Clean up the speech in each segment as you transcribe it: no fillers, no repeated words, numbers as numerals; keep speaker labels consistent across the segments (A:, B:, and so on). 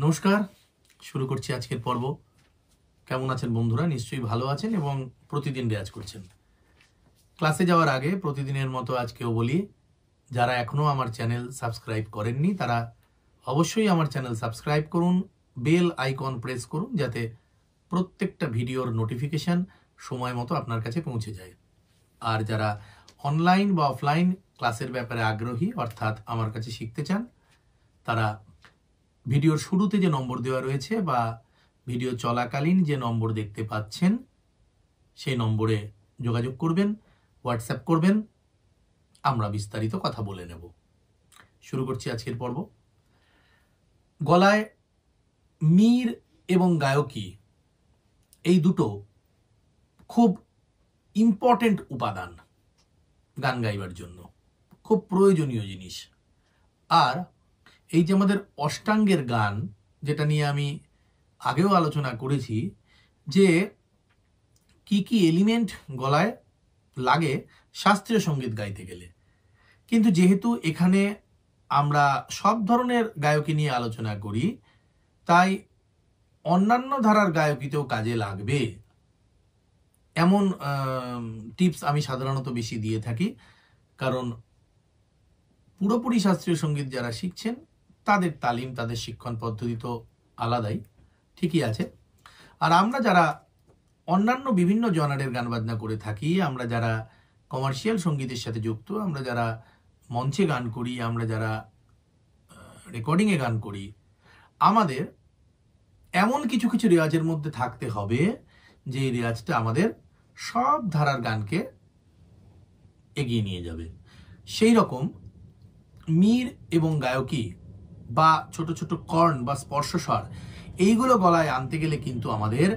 A: নমস্কার, শুরু করছি আজকের পর্ব। কেমন আছেন বন্ধুরা? নিশ্চয়ই ভালো আছেন এবং প্রতিদিন রেয়াজ করছেন। ক্লাসে যাওয়ার আগে প্রতিদিনের মতো আজকেও বলি, যারা এখনও আমার চ্যানেল সাবস্ক্রাইব করেননি তারা অবশ্যই আমার চ্যানেল সাবস্ক্রাইব করুন, বেল আইকন প্রেস করুন, যাতে প্রত্যেকটা ভিডিওর নোটিফিকেশান সময় মতো আপনার কাছে পৌঁছে যায়। আর যারা অনলাইন বা অফলাইন ক্লাসের ব্যাপারে আগ্রহী, অর্থাৎ আমার কাছে শিখতে চান, তারা ভিডিওর শুরুতে যে নম্বর দেওয়া রয়েছে বা ভিডিও চলাকালীন যে নম্বর দেখতে পাচ্ছেন সেই নম্বরে যোগাযোগ করবেন, হোয়াটসঅ্যাপ করবেন, আমরা বিস্তারিত কথা বলে নেব। শুরু করছি আজকের পর্ব। গলায় মীর এবং গায়কী এই দুটো খুব ইম্পর্টেন্ট উপাদান গান গাইবার জন্য, খুব প্রয়োজনীয় জিনিস। আর এই যে আমাদের অষ্টাঙ্গের গান, যেটা নিয়ে আমি আগেও আলোচনা করেছি, যে কি কি এলিমেন্ট গলায় লাগে শাস্ত্রীয় সঙ্গীত গাইতে গেলে, কিন্তু যেহেতু এখানে আমরা সব ধরনের গায়কী নিয়ে আলোচনা করি, তাই অন্যান্য ধারার গায়কীতেও কাজে লাগবে এমন টিপস আমি সাধারণত বেশি দিয়ে থাকি। কারণ পুরোপুরি শাস্ত্রীয় সঙ্গীত যারা শিখছেন তাদের তালিম, তাদের শিক্ষণ পদ্ধতি তো আলাদাই, ঠিকই আছে। আর আমরা যারা অন্যান্য বিভিন্ন জনারের গান বাজনা করে থাকি, আমরা যারা কমার্শিয়াল সঙ্গীতের সাথে যুক্ত, আমরা যারা মঞ্চে গান করি, আমরা যারা রেকর্ডিংয়ে গান করি, আমাদের এমন কিছু কিছু রেওয়াজের মধ্যে থাকতে হবে যে রেওয়াজটা আমাদের সব ধারার গানকে এগিয়ে নিয়ে যাবে। সেই রকম মীর এবং গায়কী বা ছোট ছোট কর্ণ বা স্পর্শস্বর, এইগুলো গলায় আনতে গেলে কিন্তু আমাদের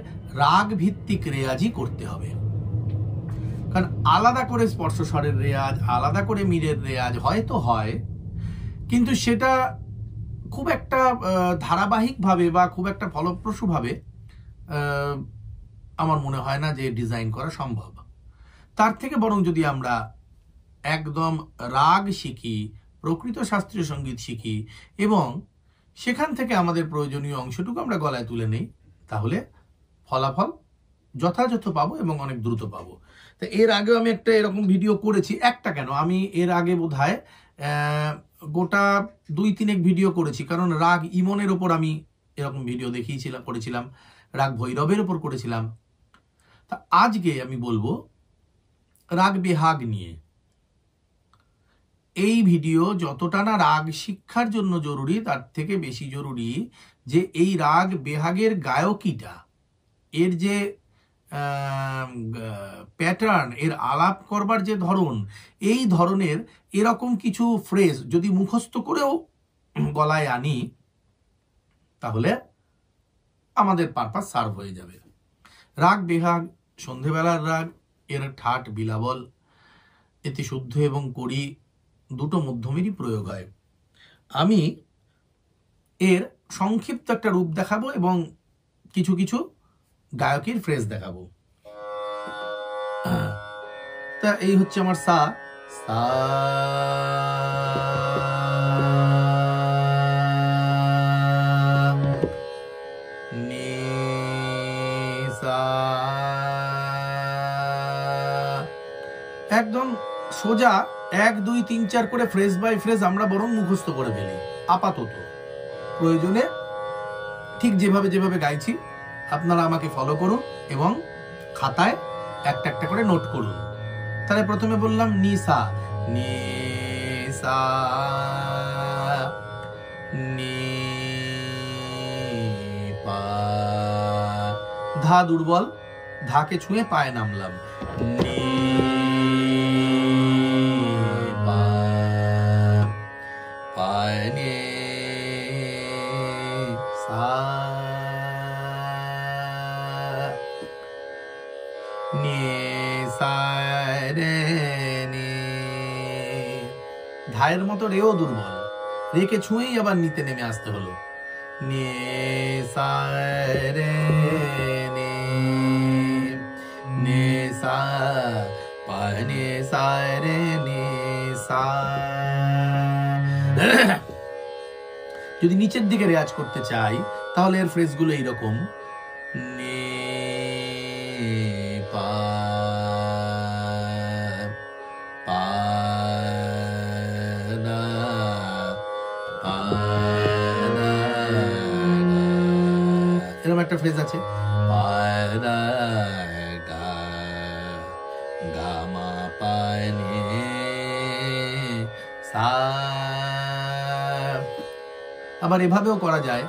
A: রাগ ভিত্তিক রেয়াজই করতে হবে। কারণ আলাদা করে স্পর্শস্বরের রেয়াজ, আলাদা করে মীরের রেয়াজ হয়তো হয়, কিন্তু সেটা খুব একটা ধারাবাহিকভাবে বা খুব একটা ফলপ্রসূভাবে আমার মনে হয় না যে ডিজাইন করা সম্ভব। তার থেকে বরং যদি আমরা একদম রাগ শিখি, প্রকৃত শাস্ত্রীয় সঙ্গীত শিখি এবং সেখান থেকে আমাদের প্রয়োজনীয় অংশটুকু আমরা গলায় তুলে নেই, তাহলে ফলাফল যথাযথ পাবো এবং অনেক দ্রুত পাবো। তো এর আগেও আমি একটা এরকম ভিডিও করেছি, একটা কেন, আমি এর আগে বোধহয় গোটা 2-3 ভিডিও করেছি। কারণ রাগ ইমনের ওপর আমি এরকম ভিডিও করেছিলাম, রাগ ভৈরবের ওপর করেছিলাম। তা আজকে আমি বলবো রাগ বেহাগ নিয়ে। এই ভিডিও যতটা না রাগ শিক্ষার জন্য জরুরি, তার থেকে বেশি জরুরি যে এই রাগ বেহাগের গায়কীটা, এর যে প্যাটার্ন, এর আলাপ করবার যে ধরন, এই ধরনের এরকম কিছু ফ্রেজ যদি মুখস্থ করেও গলায় আনি, তাহলে আমাদের পারপাস সার্ভ হয়ে যাবে। রাগ বেহাগ সন্ধেবেলার রাগ, এর ঠাট বিলাবল, এতে শুদ্ধ এবং কড়ি দুটো মধ্যমেরই প্রয়োগ হয়। আমি এর সংক্ষিপ্ত একটা রূপ দেখাবো এবং কিছু কিছু গায়কের ফ্রেজ দেখাবো। তা এই হচ্ছে আমার সা সা, নি সা, একদম সোজা 1 2 3 4 করে ফ্রেজ বাই ফ্রেজ আমরা বরং মুখস্থ করে ফেলি আপাতত। প্রয়োজনে ঠিক যেভাবে যেভাবে গাইছি আপনারা আমাকে ফলো করুন এবং খাতায় একটা একটা করে নোট করুন। তাহলে প্রথমে বললাম নি সা, নি সা, নি পা, ধা দুর্বল, ধাকে ছুঁয়ে পায়ে নামলাম, নি পা, পায়ে নে সা, নি সা রে নি। ধায়ের মতো রেও দুর্বল, রেকে ছুঁয়েই আবার নিতে নেমে আসতে হলো, নি সা রে নি, নি সা, পা নি সা রে নি সা। যদি নিচের দিকে রেয়াজ করতে চাই তাহলে এর ফ্রেজগুলো এইরকম, নে পা পা না পা না, এরকম একটা ফ্রেজ আছে, পা না গা গা মা পা নে সা। আবার এভাবেও করা যায়,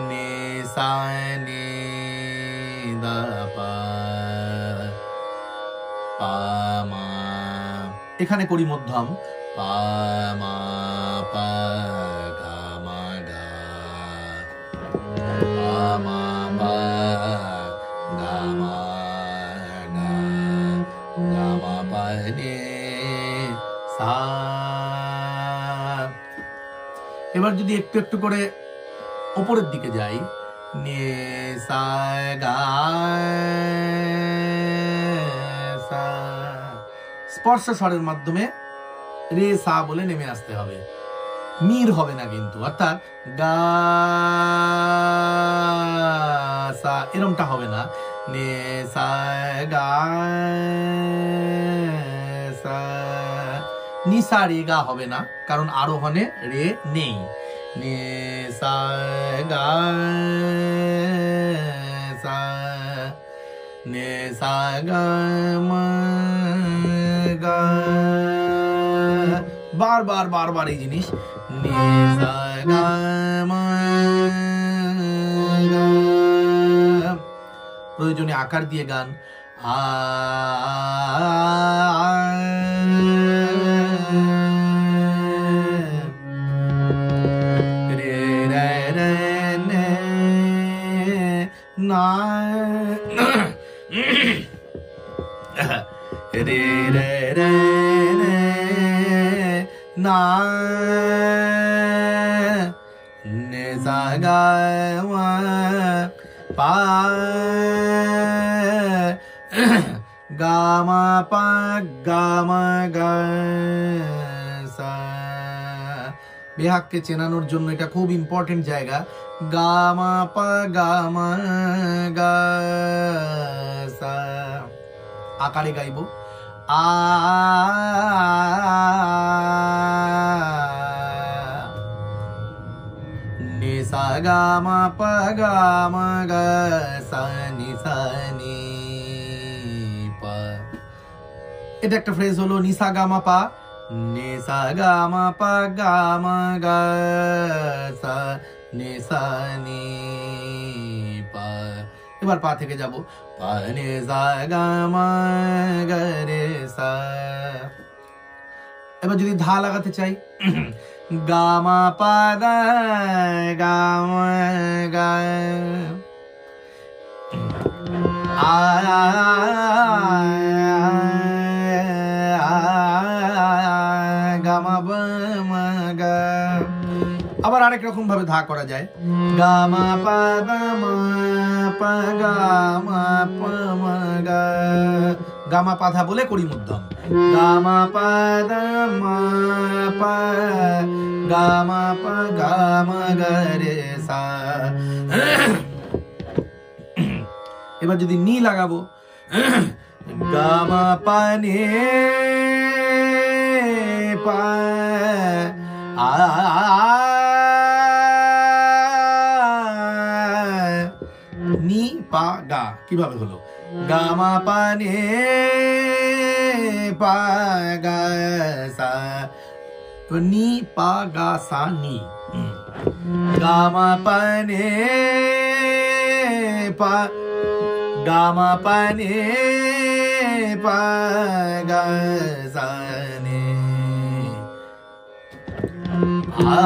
A: নে সা নে দা পা পা মা, এখানে করি মধ্যম, পা মা পা গা মা গা পা মা পা গা মা গা গা মা পা নে সা। এবার যদি একটু একটু করে উপরের দিকে যাই, নে সা গা সা, স্পর্শ স্বরের মাধ্যমে রে সা বলে নেমে আসতে হবে, মির হবে না কিন্তু, অর্থাৎ গা সা এরমটা হবে না, নে সা গা সা, নিসা রে গা হবে না, কারণ আরোহণে রে নেই, নে সা গা সা নে সা গা মা গা, বারবার বারবার এই জিনিস, নে সা গা মা গা, প্রয়োজনে আকার দিয়ে গান, আ রে রে রে নে না রে রে রে রে না নে সা গা মা পা গা মা পা গা মা গা সা। বেহাককে চেনানোর জন্য এটা খুব ইম্পর্টেন্ট জায়গা, গা মা পা গা মা গা সা, আকারে গাইব, আ নে সা গা মা পা গা মা গা সা নি সা নি পা। এটা একটা ফ্রেজ হলো, নিসা গা মা পা, নে সা গা মা পা গা মা গা সা নে সা নি পা। এবার পা থেকে যাব, পা নে সা গা মা গা রে সা। এবার যদি ধা লাগাতে চাই, গা মা পা দা গা মা গা আ গা মা বা মা গা। আবার আরেক রকম ভাবে ধা করা যায়, গা মা পা দা মা পা গা মা পা মা গা, গা মা পা ধা বলে করি মধ্যম, গা মা পা দা মা পা গা মা পা গা মা গা রে সা। এবার যদি নি লাগাবো, গা মা পা নে পা আ নি পা গা, কিভাবে হলো, গা মা পা নে পা গা সা, নি পা গা সা নি, গা মা পা নে পা গা মা পা নে পা গা সা নে আ।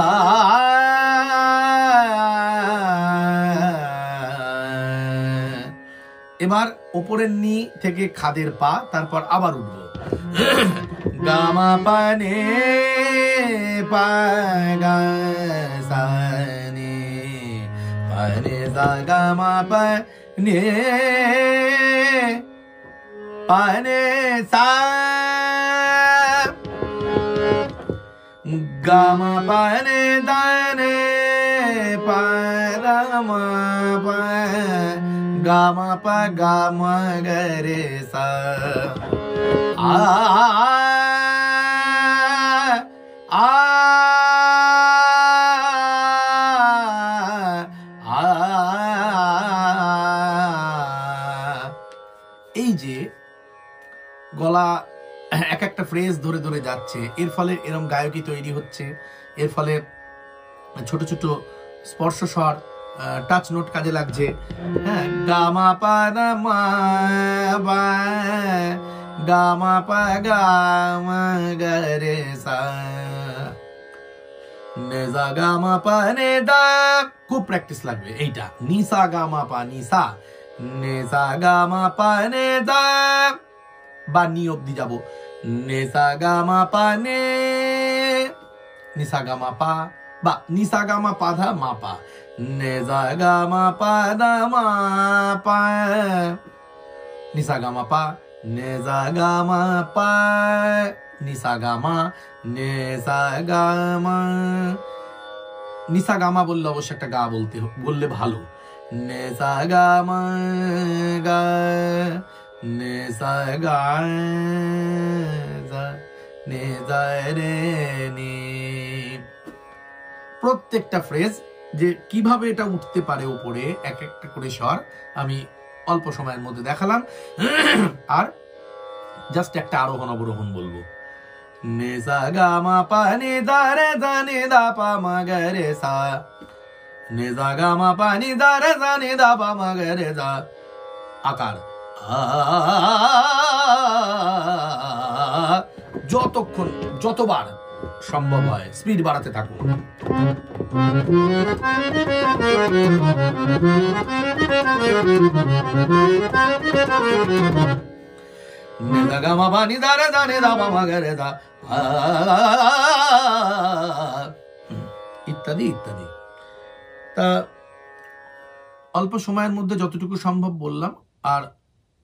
A: এবার উপরের নি থেকে খাদের পা, তারপর আবার উঠবো, গা মা পা নে পা গা সা নে পা নে সা গা মা পা নে পা নে সা গা মা পা নে দা নে pa da ma pa ga ma pa ga ma ga re sa a এই যে গলা এক একটা ফ্রেজ ধরে ধরে যাচ্ছে, এর ফলে এরকম গায়কী তৈরি হচ্ছে, এর ফলে ছোট ছোট স্পর্শ স্বর টাচ নোট কাজে লাগছে। হ্যাঁ, গামা পা না মা বা গামা পা গামা গা রে সা নে সা গামা পা নে দা। খুব প্র্যাকটিস লাগবে এইটা। নি সা গামা পা নি সা নে সা গামা পা নে দা বা নি অব্দি যাব। নে সা গামা পা নে নি সা গামা পা বা নি সা গামা পা ধা মা পা নে সা গামা পা দা মা পা নি সা গামা পা নে সা গামা পা নি সা গামা নে সা গামা। নি সা গামা বললে অবশ্য একটা গা বললে ভালো। নে সা গামা গা নে সা গা নে সা রে নি। প্রত্যেকটা ফ্রেজ যে কিভাবে এটা উঠতে পারে উপরে এক একটা করে স্বর আমি অল্প সময়ের মধ্যে দেখালাম। আর জাস্ট একটা আরোহণ অবরোহণ বলবো। নে সা গা মা পা নে দা রে সা নে দা পা মা গা রে সা নে সা গা মা পা নে দা রে সা নে দা পা মা গা রে সা। আকার যতক্ষণ যতবার সম্ভব হয় স্পিড বাড়াতে থাকুন। ইত্যাদি ইত্যাদি। তা অল্প সময়ের মধ্যে যতটুকু সম্ভব বললাম। আর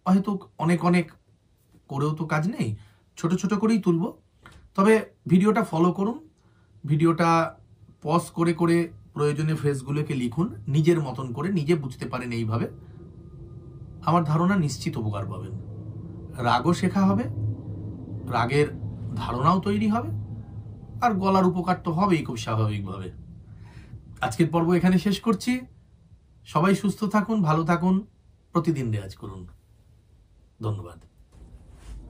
A: হয়তো অনেক অনেক করেও তো কাজ নেই, ছোট ছোট করেই তুলব। তবে ভিডিওটা ফলো করুন, ভিডিওটা পজ করে করে প্রয়োজনীয় ফ্রেজগুলোকে লিখুন নিজের মতন করে, নিজে বুঝতে পারেন এইভাবে। আমার ধারণা নিশ্চিত উপকার পাবেন। রাগও শেখা হবে, রাগের ধারণাও তৈরি হবে, আর গলার উপকার তো হবেই খুব স্বাভাবিকভাবে। আজকের পর্ব এখানে শেষ করছি। সবাই সুস্থ থাকুন, ভালো থাকুন, প্রতিদিন রেয়াজ করুন। ধন্যবাদ।